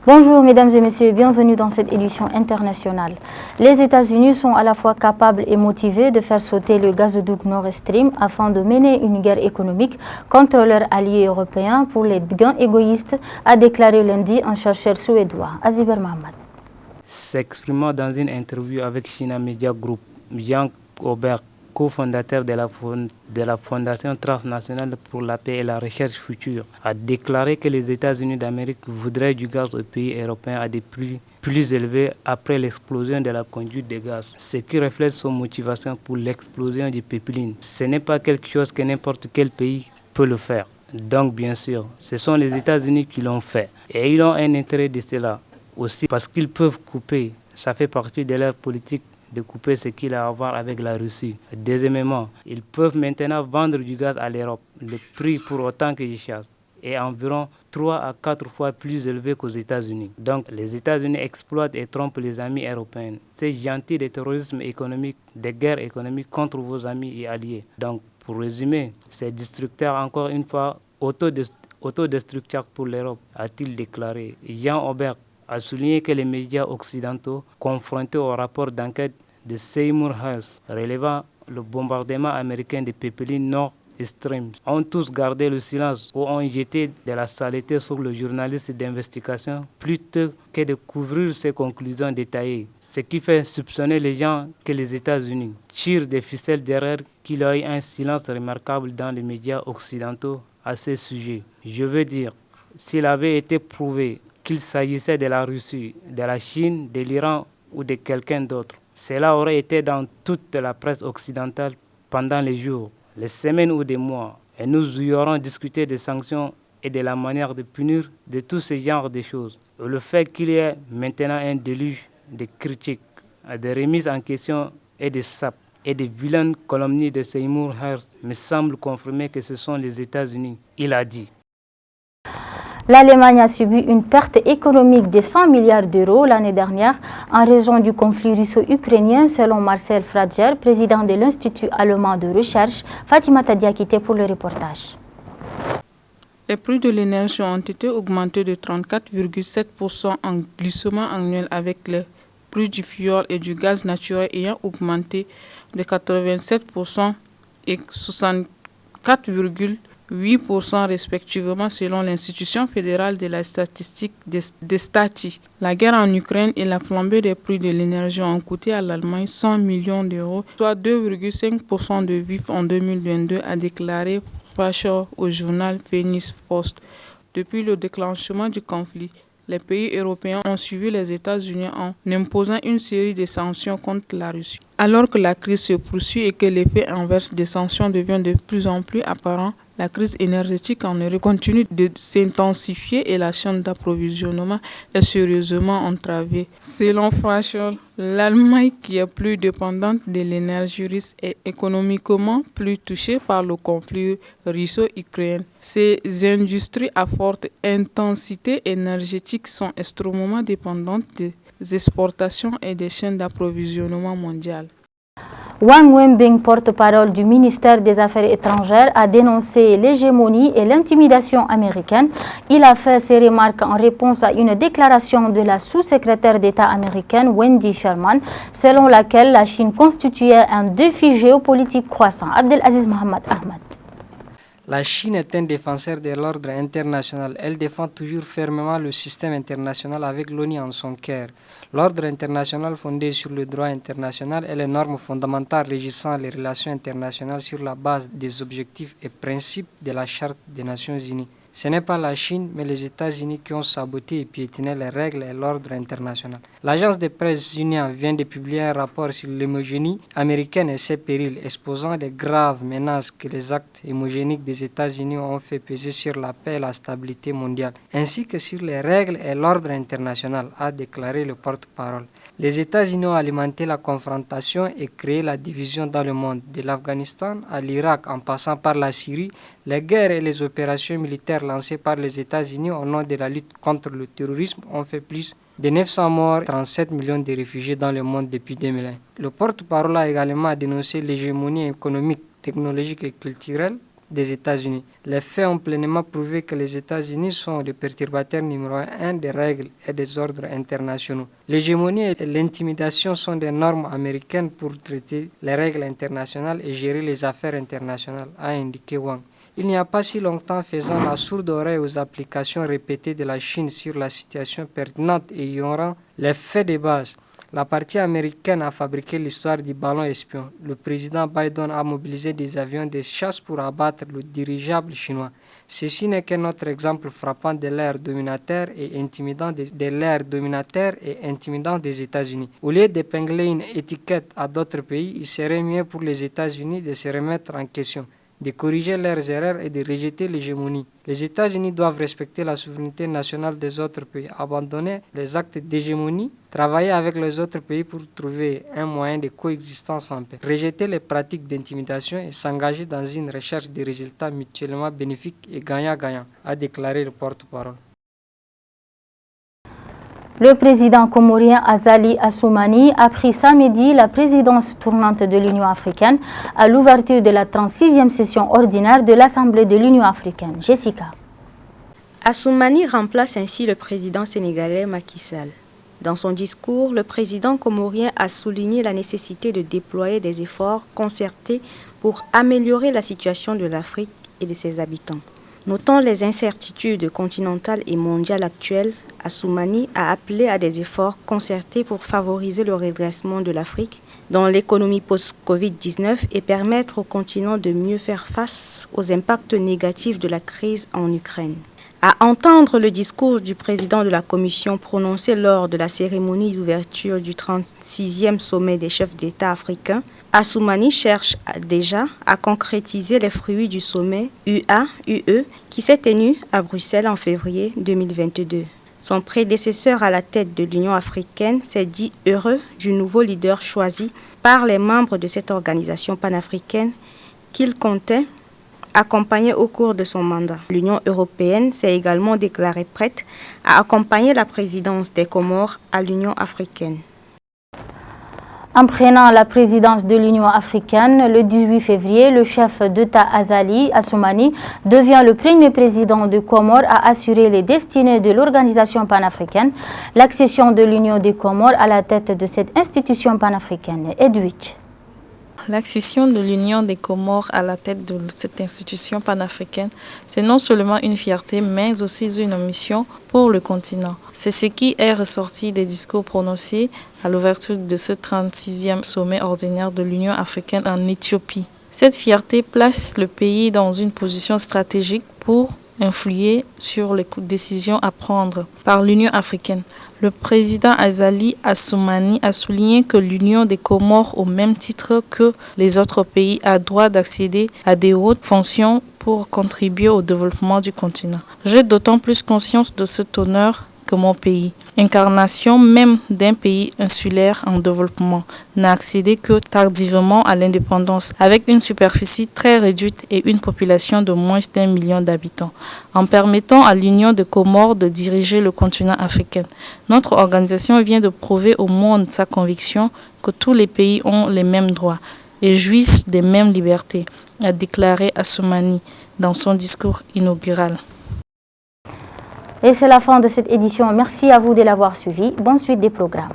Bonjour mesdames et messieurs, bienvenue dans cette édition internationale. Les États-Unis sont à la fois capables et motivés de faire sauter le gazoduc Nord Stream afin de mener une guerre économique contre leurs alliés européens pour les gains égoïstes, a déclaré lundi un chercheur suédois, Aziber Mohamed. S'exprimant dans une interview avec China Media Group, Jan Oberg, cofondateur de la Fondation transnationale pour la paix et la recherche future, a déclaré que les États-Unis d'Amérique voudraient du gaz aux pays européens à des prix plus élevés après l'explosion de la conduite de gaz, ce qui reflète son motivation pour l'explosion du pipeline. Ce n'est pas quelque chose que n'importe quel pays peut le faire. Donc bien sûr, ce sont les États-Unis qui l'ont fait. Et ils ont un intérêt de cela aussi parce qu'ils peuvent couper, ça fait partie de leur politique, de couper ce qu'il a à voir avec la Russie. Deuxièmement, ils peuvent maintenant vendre du gaz à l'Europe. Le prix pour autant qu'ils chassent est environ 3 à 4 fois plus élevé qu'aux États-Unis. Donc les États-Unis exploitent et trompent les amis européens. C'est gentil de terrorisme économique, de guerre économique contre vos amis et alliés. Donc pour résumer, c'est destructeur encore une fois, autodestructeur pour l'Europe, a-t-il déclaré. Jan Oberg a souligné que les médias occidentaux, confrontés au rapport d'enquête de Seymour Hersh relevant le bombardement américain des pipelines Nord Stream, ont tous gardé le silence ou ont jeté de la saleté sur le journaliste d'investigation plutôt que de couvrir ses conclusions détaillées. Ce qui fait soupçonner les gens que les États-Unis tirent des ficelles derrière qu'il y ait un silence remarquable dans les médias occidentaux à ce sujet. Je veux dire, s'il avait été prouvé qu'il s'agissait de la Russie, de la Chine, de l'Iran ou de quelqu'un d'autre, cela aurait été dans toute la presse occidentale pendant les jours, les semaines ou des mois, et nous y aurons discuté des sanctions et de la manière de punir de tout ce genre de choses. Et le fait qu'il y ait maintenant un déluge de critiques, de remises en question et de sapes et de vilaines calomnies de Seymour Hersh me semble confirmer que ce sont les États-Unis. Il a dit. L'Allemagne a subi une perte économique de 100 milliards d'euros l'année dernière en raison du conflit russo-ukrainien, selon Marcel Frager, président de l'Institut allemand de recherche. Fatima Tadiakité pour le reportage. Les prix de l'énergie ont été augmentés de 34,7% en glissement annuel, avec les prix du fioul et du gaz naturel ayant augmenté de 87% et 64,8% respectivement selon l'Institution fédérale de la statistique des Stati. La guerre en Ukraine et la flambée des prix de l'énergie ont coûté à l'Allemagne 100 millions d'euros, soit 2,5% de vif en 2022, a déclaré Fascher au journal Phoenix Post. Depuis le déclenchement du conflit, les pays européens ont suivi les États-Unis en imposant une série de sanctions contre la Russie. Alors que la crise se poursuit et que l'effet inverse des sanctions devient de plus en plus apparent, la crise énergétique en Europe continue de s'intensifier et la chaîne d'approvisionnement est sérieusement entravée. Selon Fascher, l'Allemagne, qui est plus dépendante de l'énergie russe, est économiquement plus touchée par le conflit russo-ukrainien. Ces industries à forte intensité énergétique sont extrêmement dépendantes des exportations et des chaînes d'approvisionnement mondiales. Wang Wenbin, porte-parole du ministère des Affaires étrangères, a dénoncé l'hégémonie et l'intimidation américaine. Il a fait ses remarques en réponse à une déclaration de la sous-secrétaire d'État américaine Wendy Sherman, selon laquelle la Chine constituait un défi géopolitique croissant. Abdelaziz Mohamed Ahmed. La Chine est un défenseur de l'ordre international. Elle défend toujours fermement le système international avec l'ONU en son cœur. L'ordre international fondé sur le droit international et les normes fondamentales régissant les relations internationales sur la base des objectifs et principes de la Charte des Nations Unies. Ce n'est pas la Chine, mais les États-Unis qui ont saboté et piétiné les règles et l'ordre international. L'agence de presse Xinhua vient de publier un rapport sur l'homogénie américaine et ses périls, exposant les graves menaces que les actes homogéniques des États-Unis ont fait peser sur la paix et la stabilité mondiale, ainsi que sur les règles et l'ordre international, a déclaré le porte-parole. Les États-Unis ont alimenté la confrontation et créé la division dans le monde, de l'Afghanistan à l'Irak en passant par la Syrie. Les guerres et les opérations militaires lancées par les États-Unis au nom de la lutte contre le terrorisme ont fait plus de 900 morts et 37 millions de réfugiés dans le monde depuis 2001. Le porte-parole a également dénoncé l'hégémonie économique, technologique et culturelle des États-Unis. Les faits ont pleinement prouvé que les États-Unis sont le perturbateur numéro 1 des règles et des ordres internationaux. L'hégémonie et l'intimidation sont des normes américaines pour traiter les règles internationales et gérer les affaires internationales, a indiqué Wang. Il n'y a pas si longtemps, faisant la sourde oreille aux applications répétées de la Chine sur la situation pertinente et ignorant les faits de base, la partie américaine a fabriqué l'histoire du ballon espion. Le président Biden a mobilisé des avions de chasse pour abattre le dirigeable chinois. Ceci n'est qu'un autre exemple frappant de l'ère dominateur et intimidant des États-Unis. Au lieu d'épingler une étiquette à d'autres pays, il serait mieux pour les États-Unis de se remettre en question, de corriger leurs erreurs et de rejeter l'hégémonie. Les États-Unis doivent respecter la souveraineté nationale des autres pays, abandonner les actes d'hégémonie, travailler avec les autres pays pour trouver un moyen de coexistence en paix, rejeter les pratiques d'intimidation et s'engager dans une recherche de résultats mutuellement bénéfiques et gagnant-gagnant, a déclaré le porte-parole. Le président comorien Azali Assoumani a pris samedi la présidence tournante de l'Union africaine à l'ouverture de la 36e session ordinaire de l'Assemblée de l'Union africaine. Jessica. Assoumani remplace ainsi le président sénégalais Macky Sall. Dans son discours, le président comorien a souligné la nécessité de déployer des efforts concertés pour améliorer la situation de l'Afrique et de ses habitants. Notant les incertitudes continentales et mondiales actuelles, Assoumani a appelé à des efforts concertés pour favoriser le redressement de l'Afrique dans l'économie post-Covid-19 et permettre au continent de mieux faire face aux impacts négatifs de la crise en Ukraine. À entendre le discours du président de la Commission prononcé lors de la cérémonie d'ouverture du 36e sommet des chefs d'État africains, Assoumani cherche déjà à concrétiser les fruits du sommet UA-UE qui s'est tenu à Bruxelles en février 2022. Son prédécesseur à la tête de l'Union africaine s'est dit heureux du nouveau leader choisi par les membres de cette organisation panafricaine qu'il comptait accompagner au cours de son mandat. L'Union européenne s'est également déclarée prête à accompagner la présidence des Comores à l'Union africaine. En prenant la présidence de l'Union africaine le 18 février, le chef d'État Azali Assoumani devient le premier président de Comores à assurer les destinées de l'organisation panafricaine, l'accession de l'Union des Comores à la tête de cette institution panafricaine. Edwidge. L'accession de l'Union des Comores à la tête de cette institution panafricaine, c'est non seulement une fierté, mais aussi une mission pour le continent. C'est ce qui est ressorti des discours prononcés à l'ouverture de ce 36e sommet ordinaire de l'Union africaine en Éthiopie. Cette fierté place le pays dans une position stratégique pour influer sur les décisions à prendre par l'Union africaine. Le président Azali Assoumani a souligné que l'Union des Comores, au même titre que les autres pays, a droit d'accéder à des hautes fonctions pour contribuer au développement du continent. J'ai d'autant plus conscience de cet honneur que mon pays, incarnation même d'un pays insulaire en développement, n'a accédé que tardivement à l'indépendance, avec une superficie très réduite et une population de moins d'1 million d'habitants, en permettant à l'Union des Comores de diriger le continent africain. Notre organisation vient de prouver au monde sa conviction que tous les pays ont les mêmes droits et jouissent des mêmes libertés, a déclaré Assoumani dans son discours inaugural. Et c'est la fin de cette édition. Merci à vous de l'avoir suivi. Bonne suite des programmes.